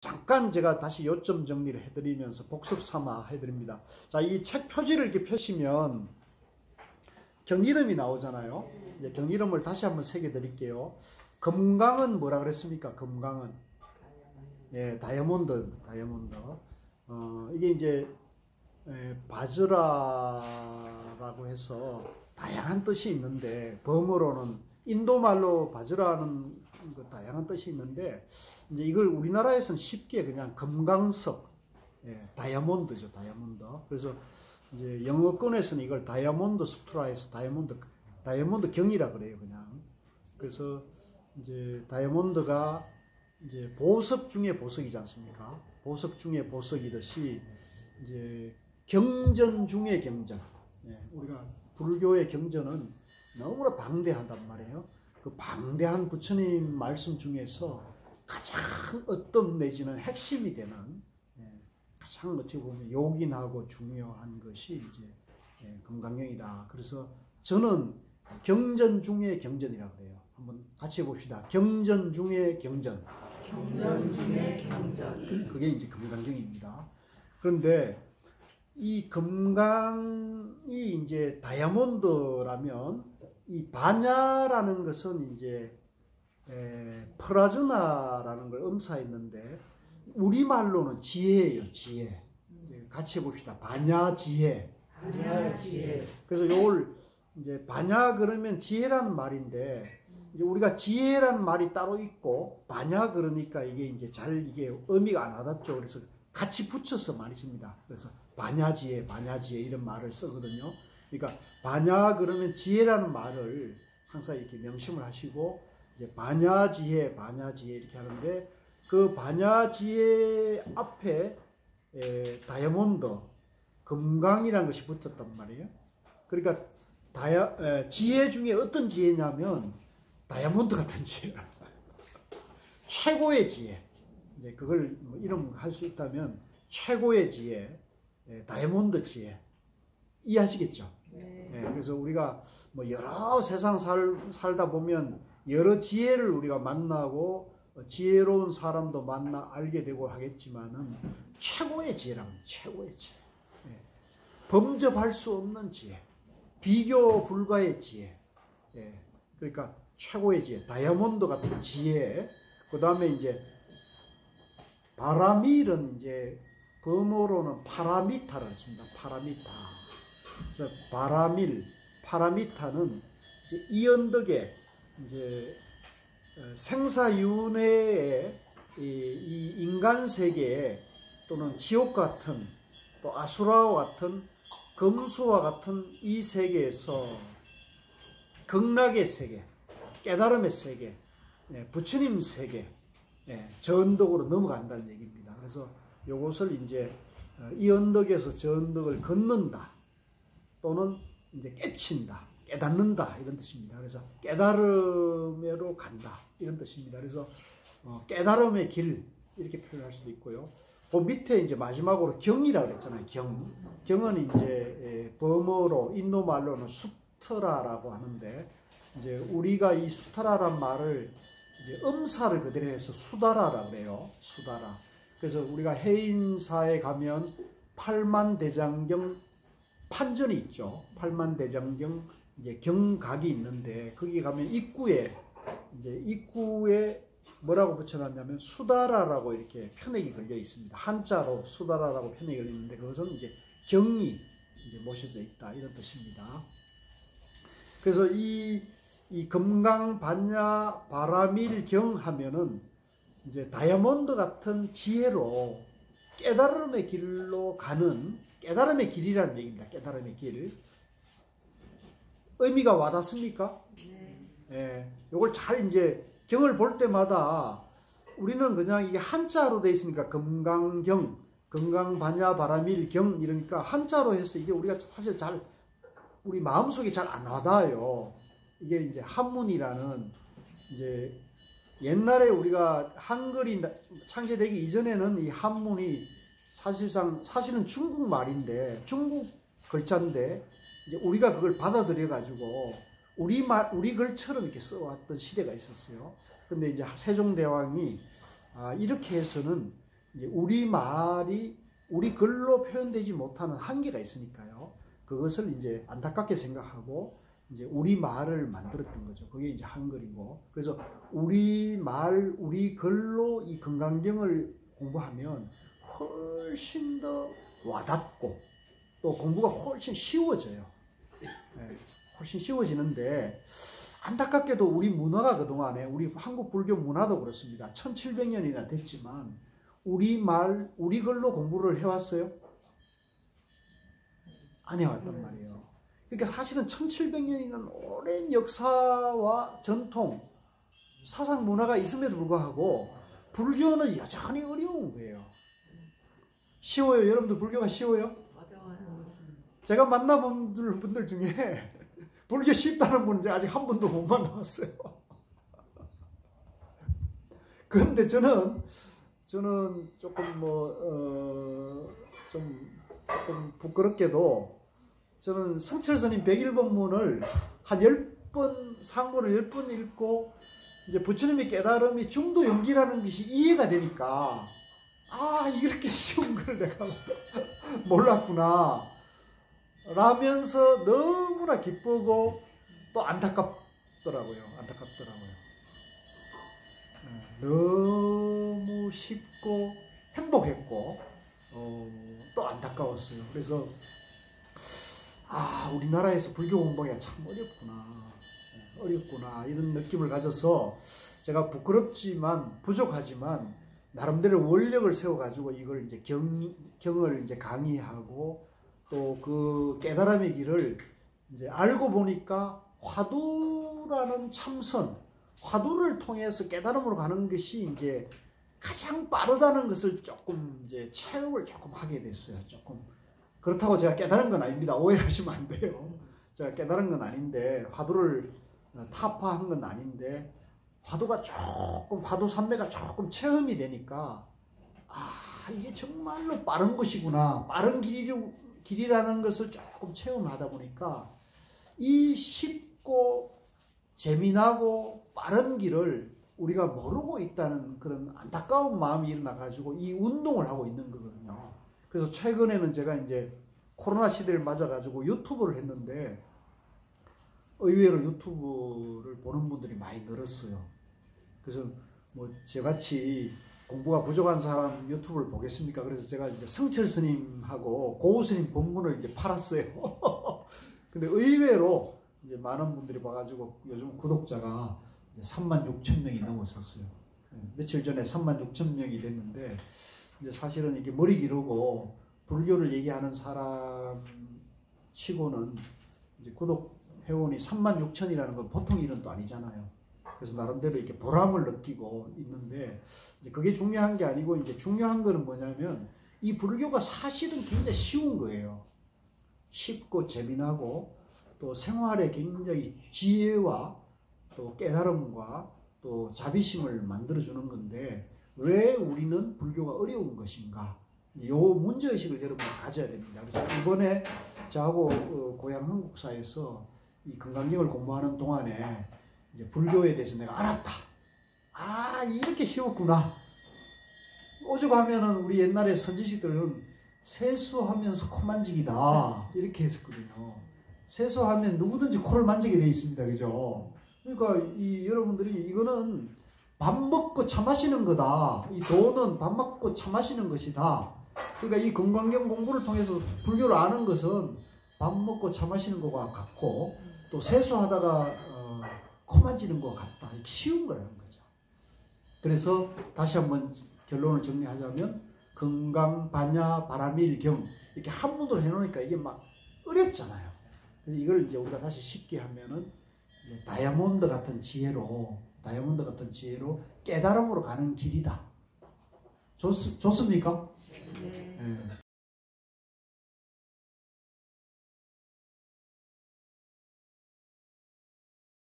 잠깐 제가 다시 요점 정리를 해드리면서 복습 삼아 해드립니다. 자, 이 책 표지를 이렇게 펴시면 경이름이 나오잖아요. 이제 경이름을 다시 한번 새겨드릴게요. 금강은 뭐라 그랬습니까? 금강은 예, 다이아몬드. 이게 이제 바즈라라고 해서 다양한 뜻이 있는데, 범어로는 인도말로 바즈라는 다양한 뜻이 있는데, 이제 이걸 우리나라에서는 쉽게 그냥 금강석, 다이아몬드죠, 다이아몬드. 그래서 이제 영어권에서는 이걸 다이아몬드 수트라에서 다이아몬드 경이라 그래요, 그냥. 그래서 이제 다이아몬드가 이제 보석 중에 보석이지 않습니까? 보석 중에 보석이듯이 이제 경전 중에 경전. 우리가 불교의 경전은 너무나 방대하단 말이에요. 그 방대한 부처님 말씀 중에서 가장 어떤 내지는 핵심이 되는, 가장 어찌 보면 요긴하고 중요한 것이 이제 금강경이다. 그래서 저는 경전 중에 경전이라고 그래요. 한번 같이 해봅시다. 경전 중에 경전. 경전 중에 경전. 그게 이제 금강경입니다. 그런데 이 금강이 이제 다이아몬드라면, 이 바냐라는 것은 이제 프라즈나라는 걸 음사했는데, 우리말로는 지혜예요, 지혜. 같이 해봅시다. 바냐지혜. 바냐지혜. 그래서 요걸 이제 바냐 그러면 지혜라는 말인데, 이제 우리가 지혜라는 말이 따로 있고, 바냐 그러니까 이게 이제 잘 이게 의미가 안 와닿죠. 그래서 같이 붙여서 많이 씁니다. 그래서 바냐지혜, 바냐지혜 이런 말을 쓰거든요. 그러니까 바냐 그러면 지혜라는 말을 항상 이렇게 명심을 하시고, 이제 바냐지혜, 바냐지혜 이렇게 하는데, 그 바냐지혜 앞에 다이아몬드, 금강이라는 것이 붙었단 말이에요. 그러니까 지혜 중에 어떤 지혜냐면 다이아몬드 같은 지혜. 최고의 지혜. 이제 그걸 뭐 이름 할 수 있다면 최고의 지혜, 다이아몬드 지혜. 이해하시겠죠? 네. 그래서 우리가 뭐 여러 세상 살다 보면 여러 지혜를 우리가 만나고 지혜로운 사람도 만나 알게 되고 하겠지만은 최고의 지혜라면 최고의 지혜. 범접할 수 없는 지혜. 비교 불가의 지혜. 그러니까 최고의 지혜. 다이아몬드 같은 지혜. 그 다음에 이제 바라밀은 이제 번호로는 파라미타를 씁니다. 파라미타. 그래서 바라밀, 파라미타는 이제 이 언덕에 이제 생사윤회의 이 인간 세계에, 또는 지옥 같은, 또 아수라와 같은, 금수와 같은 이 세계에서 극락의 세계, 깨달음의 세계, 부처님 세계, 저 언덕으로 넘어간다는 얘기입니다. 그래서 이것을 이제 이 언덕에서 저 언덕을 걷는다, 또는 이제 깨친다, 깨닫는다 이런 뜻입니다. 그래서 깨달음으로 간다 이런 뜻입니다. 그래서 깨달음의 길 이렇게 표현할 수도 있고요. 그 밑에 이제 마지막으로 경이라고 그랬잖아요. 경은 이제 범어로 인도말로는 수트라라고 하는데, 이제 우리가 이 수타라란 말을 이제 음사를 그대로 해서 수다라라고 그래요. 수다라. 그래서 우리가 해인사에 가면 팔만대장경 판전이 있죠. 팔만대장경 이제 경각이 있는데, 거기 가면 입구에 뭐라고 붙여놨냐면 수다라라고 이렇게 편액이 걸려 있습니다. 한자로 수다라라고 편액이 걸려 있는데, 그것은 이제 경이 이제 모셔져 있다 이런 뜻입니다. 그래서 이 금강 반야 바라밀 경 하면은 이제 다이아몬드 같은 지혜로 깨달음의 길로 가는, 깨달음의 길이라는 얘기입니다. 깨달음의 길. 의미가 와닿습니까? 네. 요걸 잘 이제 경을 볼 때마다 우리는 그냥 이게 한자로 되어 있으니까 금강경, 금강반야 바라밀 경 이러니까 한자로 해서 이게 우리가 사실 잘 우리 마음속에 잘 안 와닿아요. 이게 이제 한문이라는, 이제 옛날에 우리가 한글이 창제되기 이전에는 이 한문이 사실은 중국 말인데, 중국 글자인데, 이제 우리가 그걸 받아들여 가지고 우리 글처럼 이렇게 써왔던 시대가 있었어요. 근데 이제 세종대왕이 이렇게 해서는 이제 우리 말이 우리 글로 표현되지 못하는 한계가 있으니까요. 그것을 이제 안타깝게 생각하고 이제 우리 말을 만들었던 거죠. 그게 이제 한글이고. 그래서 우리 말, 우리 글로 이 금강경을 공부하면 훨씬 더 와닿고 또 공부가 훨씬 쉬워져요. 네, 훨씬 쉬워지는데 안타깝게도 우리 문화가 그동안에 우리 한국 불교 문화도 그렇습니다. 1700년이나 됐지만 우리 말, 우리 글로 공부를 해왔어요? 안 해왔단 말이에요. 그러니까 사실은 1700년이라는 오랜 역사와 전통, 사상 문화가 있음에도 불구하고 불교는 여전히 어려운 거예요. 쉬워요? 여러분들 불교가 쉬워요? 제가 만나본 분들 중에 불교 쉽다는 분은 아직 한 분도 못 만나봤어요. 그런데 저는 조금 조금 부끄럽게도 저는 성철 스님 101법문을 한 10번, 상고를 10번 읽고 이제 부처님의 깨달음이 중도 연기라는 것이 이해가 되니까 아, 이렇게 쉬운 걸 내가 몰랐구나 라면서 너무나 기쁘고 또 안타깝더라고요. 너무 쉽고 행복했고 또 안타까웠어요. 그래서 아, 우리나라에서 불교 공부하기가 참 어렵구나 이런 느낌을 가져서 제가 부끄럽지만 부족하지만 나름대로 원력을 세워가지고 이걸 이제 경을 이제 강의하고 또 그 깨달음의 길을 이제 알고 보니까 화두라는 참선, 화두를 통해서 깨달음으로 가는 것이 이제 가장 빠르다는 것을 조금 이제 체험을 조금 하게 됐어요. 조금. 그렇다고 제가 깨달은 건 아닙니다. 오해하시면 안 돼요. 제가 깨달은 건 아닌데, 화두를 타파한 건 아닌데, 화두가 조금, 화두 삼매가 조금 체험이 되니까, 아, 이게 정말로 빠른 것이구나. 빠른 길이라는 것을 조금 체험하다 보니까, 이 쉽고 재미나고 빠른 길을 우리가 모르고 있다는 그런 안타까운 마음이 일어나가지고 이 운동을 하고 있는 거거든요. 그래서 최근에는 제가 이제 코로나 시대를 맞아가지고 유튜브를 했는데 의외로 유튜브를 보는 분들이 많이 늘었어요. 그래서 뭐 저같이 공부가 부족한 사람 유튜브를 보겠습니까? 그래서 제가 이제 성철 스님하고 고우 스님 본문을 이제 팔았어요. 근데 의외로 이제 많은 분들이 봐가지고 요즘 구독자가 36,000명이 넘었었어요. 며칠 전에 36,000명이 됐는데 이제 사실은 이게 머리 기르고 불교를 얘기하는 사람 치고는 이제 구독 회원이 36,000이라는 건 보통 일은 또 아니잖아요. 그래서 나름대로 이렇게 보람을 느끼고 있는데 이제 그게 중요한 게 아니고 이제 중요한 거는 뭐냐면 이 불교가 사실은 굉장히 쉬운 거예요. 쉽고 재미나고 또 생활에 굉장히 지혜와 또 깨달음과 또 자비심을 만들어주는 건데 왜 우리는 불교가 어려운 것인가? 이 문제의식을 여러분이 가져야 됩니다. 그래서 이번에 저하고 고향 한국사에서 이 금강경을 공부하는 동안에 이제 불교에 대해서 내가 알았다. 아, 이렇게 쉬웠구나. 오죽하면은 우리 옛날에 선지식들은 세수하면서 코 만지기다. 이렇게 했었거든요. 세수하면 누구든지 코를 만지게 돼 있습니다. 그죠? 그러니까 여러분들이 이거는 밥 먹고 차 마시는 거다. 이 도는 밥 먹고 차 마시는 것이다. 그러니까 이 금강경 공부를 통해서 불교를 아는 것은 밥 먹고 차 마시는 것과 같고 또 세수하다가 코 만지는 것 같다. 이렇게 쉬운 거라는 거죠. 그래서 다시 한번 결론을 정리하자면 금강, 반야, 바라밀경 이렇게 한문으로 해놓으니까 이게 막 어렵잖아요. 그래서 이걸 이제 우리가 다시 쉽게 하면은 다이아몬드 같은 지혜로 깨달음으로 가는 길이다. 좋습니까?